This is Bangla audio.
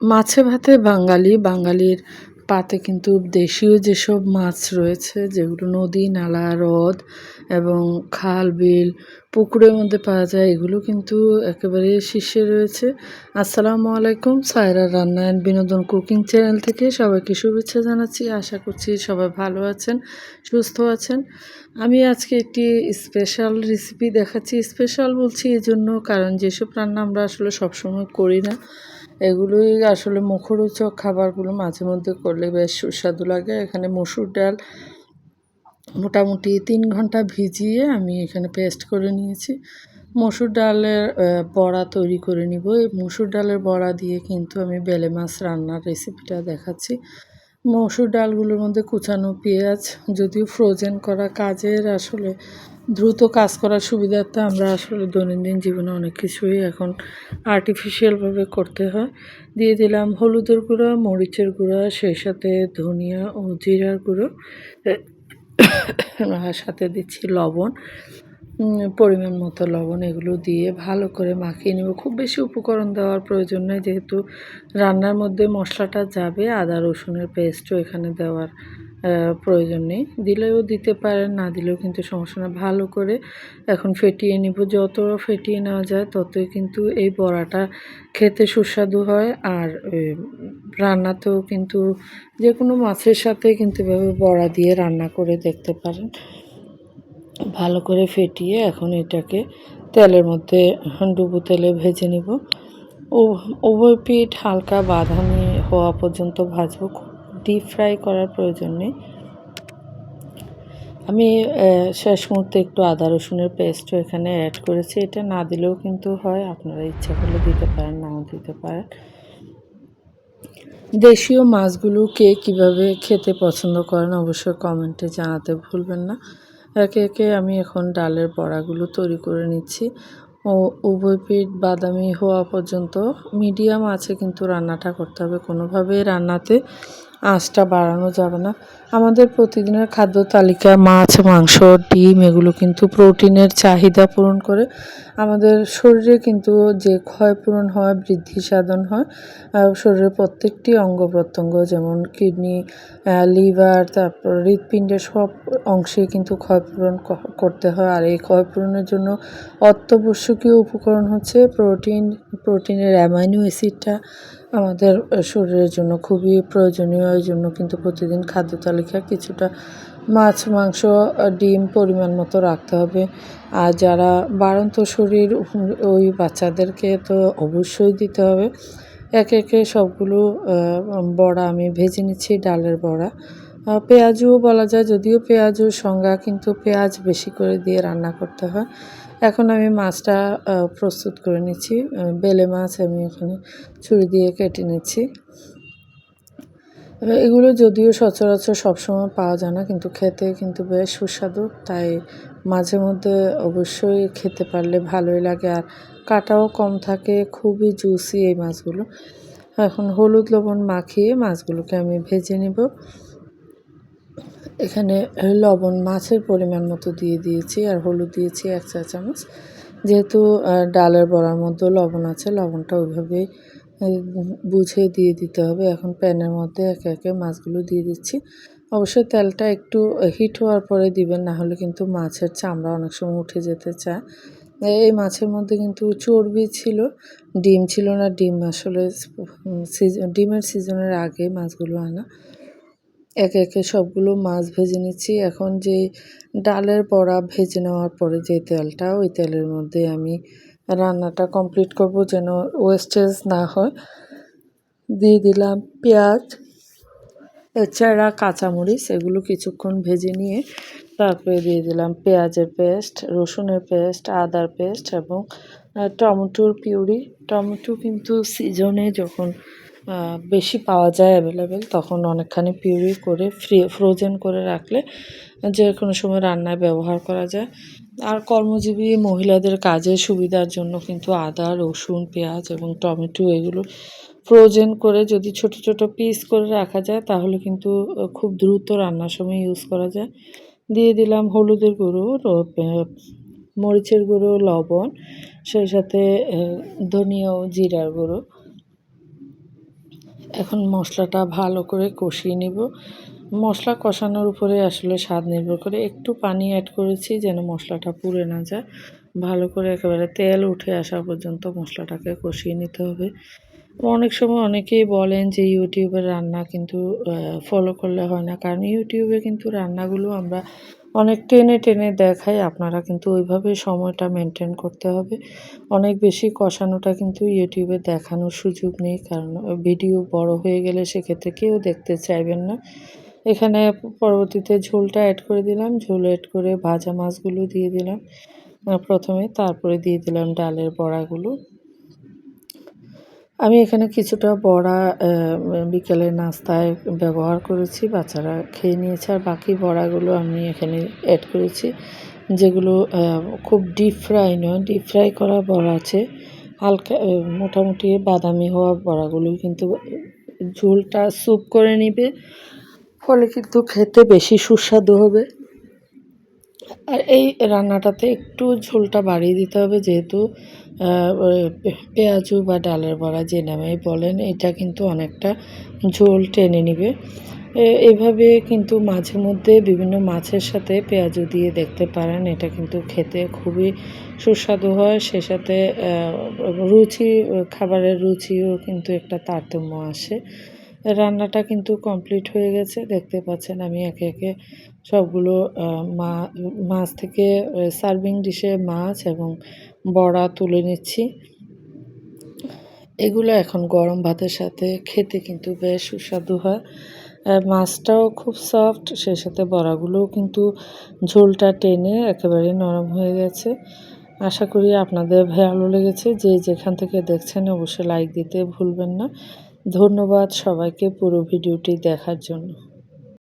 মাছে ভাতে বাঙালি, বাঙালির পাতে কিন্তু দেশীয় যেসব মাছ রয়েছে যেগুলো নদী, নালা, হ্রদ এবং খাল, বিল, পুকুরের মধ্যে পাওয়া যায় এগুলো কিন্তু একেবারে শীর্ষে রয়েছে। আসসালামু আলাইকুম, সায়রা রান্না অ্যান্ড বিনোদন কুকিং চ্যানেল থেকে সবাইকে শুভেচ্ছা জানাচ্ছি। আশা করছি সবাই ভালো আছেন, সুস্থ আছেন। আমি আজকে একটি স্পেশাল রেসিপি দেখাচ্ছি। স্পেশাল বলছি এজন্য কারণ যেসব রান্না আমরা আসলে সবসময় করি না, এগুলোই আসলে মুখরোচক খাবারগুলো মাঝে মধ্যে করলে বেশ সুস্বাদু লাগে। এখানে মসুর ডাল মোটামুটি ৩ ঘন্টা ভিজিয়ে আমি এখানে পেস্ট করে নিয়েছি। মসুর ডালের বড়া তৈরি করে নিব। এই মসুর ডালের বড়া দিয়ে কিন্তু আমি বেলে মাছ রান্নার রেসিপিটা দেখাচ্ছি। মসুর ডালগুলোর মধ্যে কুচানো পেঁয়াজ, যদিও ফ্রোজেন করা, কাজের আসলে দ্রুত কাজ করার সুবিধার্থে আমরা আসলে দৈনন্দিন জীবনে অনেক কিছুই এখন আর্টিফিশিয়ালভাবে করতে হয়। দিয়ে দিলাম হলুদের গুঁড়া, মরিচের গুঁড়া, সেই সাথে ধনিয়া ও জিরার গুঁড়ো, আর সাথে দিচ্ছি লবণ, পরিমাণ মতো লবণ। এগুলো দিয়ে ভালো করে মাখিয়ে নেব। খুব বেশি উপকরণ দেওয়ার প্রয়োজন নেই, যেহেতু রান্নার মধ্যে মশলাটা যাবে। আদা রসুনের পেস্টও এখানে দেওয়ার প্রয়োজন নেই, দিলেও দিতে পারেন, না দিলেও কিন্তু সমস্যা না। ভালো করে এখন ফেটিয়ে নিব। যত ফেটিয়ে নেওয়া যায় ততই কিন্তু এই বড়াটা খেতে সুস্বাদু হয়। আর রান্নাতেও কিন্তু যে কোনো মাছের সাথে কিন্তু এভাবে বড়া দিয়ে রান্না করে দেখতে পারেন। ভালো করে ফেটিয়ে এখন এটাকে তেলের মধ্যে ডুবো তেলে ভেজে নিব। উভয় পিঠ হালকা বাদামি হওয়া পর্যন্ত ভাজবো। খুব ডিপ ফ্রাই করার প্রয়োজন নেই। আমি শেষ মুহূর্তে একটু আদা রসুনের পেস্টও এখানে অ্যাড করেছি। এটা না দিলেও কিন্তু হয়, আপনারা ইচ্ছা করলে দিতে পারেন, নাও দিতে পারেন। দেশীয় মাছগুলো কে কীভাবে খেতে পছন্দ করেন অবশ্যই কমেন্টে জানাতে ভুলবেন না। একে একে আমি এখন ডালের বড়াগুলো তৈরি করে নিচ্ছি। উভয় পিঠ বাদামি হওয়া পর্যন্ত মিডিয়াম আঁচে কিন্তু রান্নাটা করতে হবে। কোনোভাবেই রান্নাতে আঁচটা বাড়ানো যাবে না। আমাদের প্রতিদিনের খাদ্য তালিকা মাছ, মাংস, ডিম এগুলো কিন্তু প্রোটিনের চাহিদা পূরণ করে। আমাদের শরীরে কিন্তু যে ক্ষয়পূরণ হয়, বৃদ্ধি সাধন হয়। শরীরের প্রত্যেকটি অঙ্গ প্রত্যঙ্গ যেমন কিডনি, লিভার, তারপর হৃৎপিণ্ডের সব অংশেই কিন্তু ক্ষয়পূরণ করতে হয়। আর এই ক্ষয়পূরণের জন্য অত্যাবশ্যকীয় উপকরণ হচ্ছে প্রোটিন। প্রোটিনের অ্যামাইনো অ্যাসিডটা আমাদের শরীরের জন্য খুবই প্রয়োজনীয়। এই জন্য কিন্তু প্রতিদিন খাদ্য তালিকায় কিছুটা মাছ, মাংস, ডিম পরিমাণ মতো রাখতে হবে। আর যারা বাড়ন্ত শরীর ওই বাচ্চাদেরকে তো অবশ্যই দিতে হবে। একে একে সবগুলো বড়া আমি ভেজে নিচ্ছি, ডালের বড়া। পেঁয়াজও বলা যায়, যদিও পেঁয়াজের সংজ্ঞা কিন্তু পেঁয়াজ বেশি করে দিয়ে রান্না করতে হয়। এখন আমি মাছটা প্রস্তুত করে নিচ্ছি। বেলে মাছ আমি এখানে ছুরি দিয়ে কেটে নিচ্ছি। এগুলো যদিও সচরাচর সবসময় পাওয়া যায় না, কিন্তু খেতে কিন্তু বেশ সুস্বাদু। তাই মাঝে মধ্যে অবশ্যই খেতে পারলে ভালোই লাগে। আর কাটাও কম থাকে, খুবই জুসি এই মাছগুলো। এখন হলুদ লবণ মাখিয়ে মাছগুলোকে আমি ভেজে নেব। এখানে লবণ মাছের পরিমাণ মতো দিয়ে দিয়েছি, আর হলুদ দিয়েছি 1 চা চামচ। যেহেতু ডালের বড়ার মধ্যেও লবণ আছে, লবণটা ওইভাবেই বুঝে দিয়ে দিতে হবে। এখন প্যানের মধ্যে একে একে মাছগুলো দিয়ে দিচ্ছি। অবশ্যই তেলটা একটু হিট হওয়ার পরে দিবেন, না হলে কিন্তু মাছের চামড়া অনেক সময় উঠে যেতে চায়। এই মাছের মধ্যে কিন্তু চর্বি ছিল, ডিম ছিল না। ডিম আসলে ডিমের সিজনের আগে মাছগুলো আনা। একে একে সবগুলো মাছ ভেজে নিচ্ছি। এখন যে ডালের বড়া ভেজে নেওয়ার পরে যে তেলটা, ওই তেলের মধ্যে আমি রান্নাটা কমপ্লিট করব যেন ওয়েস্টেজ না হয়। দিয়ে দিলাম পেঁয়াজ, এছাড়া কাঁচামরিচ, এগুলো কিছুক্ষণ ভেজে নিয়ে তারপরে দিয়ে দিলাম পেঁয়াজের পেস্ট, রসুনের পেস্ট, আদার পেস্ট এবং টমেটোর পিউরি। টমেটো কিন্তু সিজনে যখন বেশি পাওয়া যায় অ্যাভেলেবেল, তখন অনেকখানি পিউরি করে ফ্রোজেন করে রাখলে যে কোনো সময় রান্নায় ব্যবহার করা যায়। আর কর্মজীবী মহিলাদের কাজের সুবিধার জন্য কিন্তু আদা, রসুন, পেঁয়াজ এবং টমেটো এগুলো ফ্রোজেন করে যদি ছোট ছোট পিস করে রাখা যায়, তাহলে কিন্তু খুব দ্রুত রান্নার সময় ইউজ করা যায়। দিয়ে দিলাম হলুদের গুঁড়ো, মরিচের গুঁড়ো, লবণ, সেই সাথে ধনিয়া ও জিরার গুঁড়ো। এখন মশলাটা ভালো করে কষিয়ে নিব। মশলা কষানোর উপরে আসলে স্বাদ নির্ভর করে। একটু পানি অ্যাড করেছি যেন মশলাটা পুড়ে না যায়। ভালো করে একেবারে তেল উঠে আসা পর্যন্ত মশলাটাকে কষিয়ে নিতে হবে। অনেক সময় অনেকেই বলেন যে ইউটিউবের রান্না কিন্তু ফলো করলে হয় না। কারণ ইউটিউবে কিন্তু রান্নাগুলো আমরা অনেক টেনে, টেনে দেখাই। আপনারা কিন্তু ওইভাবে সময়টা মেইনটেইন করতে হবে। অনেক বেশি কষানোটা কিন্তু ইউটিউবে দেখানোর সুযোগ নেই। কারণ ভিডিও বড় হয়ে গেলে সেক্ষেত্রে কেউ দেখতে চাইবেন না। এখানে পরবর্তীতে ঝোলটা এড করে দিলাম। ঝোল এড করে ভাজা মাছগুলো দিয়ে দিলাম ১ম এ। তারপরে দিয়ে দিলাম ডালের বড়াগুলো। আমি এখানে কিছুটা বড়া বিকেলের নাস্তায় ব্যবহার করেছি। বাচ্চারা খেয়ে নিয়েছে। আর বাকি বড়াগুলো আমি এখানে এড করেছি। যেগুলো খুব ডিপ ফ্রাই নয়, ডিপ ফ্রাই করা বড়া আছে। হালকা মোটামুটি বাদামি হওয়া বড়াগুলোই কিন্তু ঝোলটা স্যুপ করে নিবে। ফলে কিন্তু খেতে বেশি সুস্বাদু হবে। আর এই রান্নাটাতে একটু ঝোলটা বাড়িয়ে দিতে হবে যেহেতু পেঁয়াজু বা ডালের বড়া যে নামেই বলেন এটা কিন্তু অনেকটা ঝোল টেনে নিবে। এভাবে কিন্তু মাঝে মধ্যে বিভিন্ন মাছের সাথে পেঁয়াজু দিয়ে দেখতে পারেন। এটা কিন্তু খেতে খুবই সুস্বাদু হয়। সে সাথে রুচি খাবারের রুচিও কিন্তু একটা তারতম্য আসে। রান্নাটা কিন্তু কমপ্লিট হয়ে গেছে। দেখতে পাচ্ছেন আমি একে, একে সবগুলো মা মাছ থেকে সার্ভিং ডিশে মাছ এবং বড়া তুলে নিচ্ছি। এগুলো এখন গরম ভাতের সাথে খেতে কিন্তু বেশ সুস্বাদু হয়। মাছটাও খুব সফট, সেই সাথে বড়াগুলোও কিন্তু ঝোলটা টেনে একেবারে নরম হয়ে গেছে। আশা করি আপনাদের ভালো লেগেছে। যে যেখান থেকে দেখছেন অবশ্যই লাইক দিতে ভুলবেন না। ধন্যবাদ সবাইকে পুরো ভিডিওটি দেখার জন্য।